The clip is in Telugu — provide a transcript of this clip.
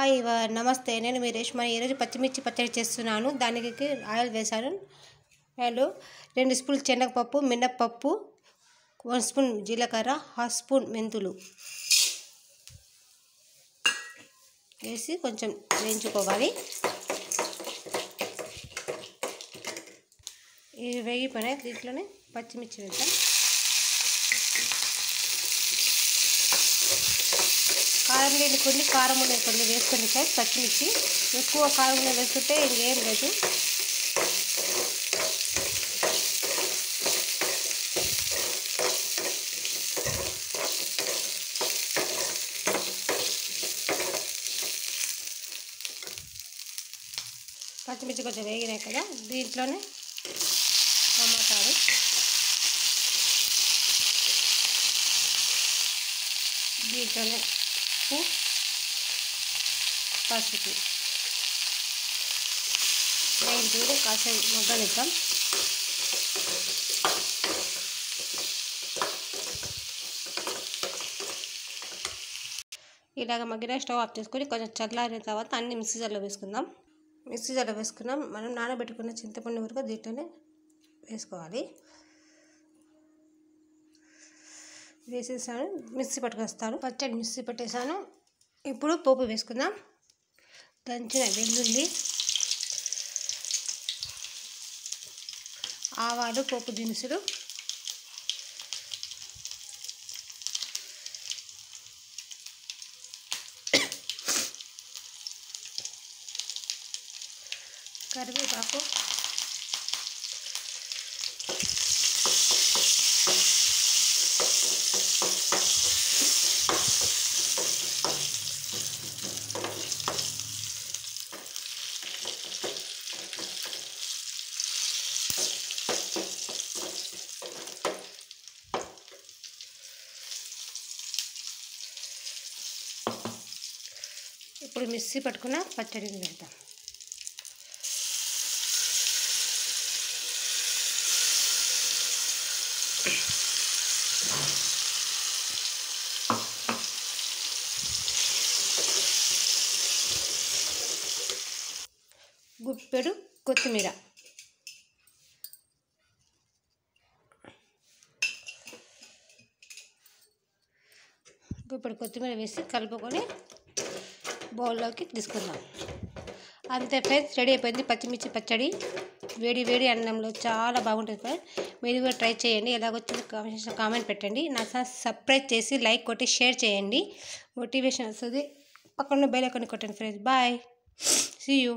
హాయ్ నమస్తే, నేను మీ రేష్మ. ఈరోజు పచ్చిమిర్చి పచ్చడి చేస్తున్నాను. దానికి ఆయిల్ వేసాను. ఆయిల్ 2 స్పూన్లు శనగపప్పు, మినప్పప్పు, 1 స్పూన్ జీలకర్ర, 1/2 స్పూన్ మెంతులు వేసి కొంచెం వేయించుకోవాలి. ఇవి వేగిపోయినాయి. దీంట్లోనే పచ్చిమిర్చి వేద్దాం. కారం లేని కొన్ని, కారం ఉన్నాయి కొన్ని వేసుకొని సార్. పచ్చిమిర్చి ఎక్కువ కారం వేసుకుంటే ఇంకేం లేదు. పచ్చిమిర్చి కొంచెం వేగినాయి కదా, దీంట్లోనే టమాటాలు, దీంట్లోనే ఉప్పు, పసుపు వేయించుకుని కాసేపు మగ్గనిద్దాం. ఇలాగ మగ్గిన స్టవ్ ఆఫ్ చేసుకొని కొంచెం చల్లారిన తర్వాత అన్ని మిక్సీ జార్లో వేసుకుందాం. మిక్సీ జార్లో వేసుకున్నాం. మనం నానబెట్టుకున్న చింతపండు వరకు దీంట్లోనే వేసుకోవాలి. వేసేసాను, మిక్సీ పట్టుకొస్తాను. పచ్చడి మిక్సీ పట్టేసాను. ఇప్పుడు పోపు వేసుకుందాం. దంచిన వెల్లుల్లి, ఆవాలు, పోపు దినుసులు, కరివేపాకు, ఇప్పుడు మిక్సీ పట్టుకున్న పచ్చడిని వేద్దాం. గుప్పెడు కొత్తిమీర, గుప్పెడు కొత్తిమీర వేసి కలుపుకొని బౌల్లోకి తీసుకుందాం. అంతే ఫ్రెండ్స్, రెడీ అయిపోయింది పచ్చిమిర్చి పచ్చడి. వేడి వేడి అన్నంలో చాలా బాగుంటుంది ఫ్రెండ్స్. మీరు కూడా ట్రై చేయండి. ఎలాగొచ్చింది కామెంట్ పెట్టండి. నా సబ్స్క్రైబ్ చేసి లైక్ కొట్టి షేర్ చేయండి. మోటివేషన్ వస్తుంది. పక్కన బెల్ ఐకాన్ కొట్టండి ఫ్రెండ్స్. Bye, see you.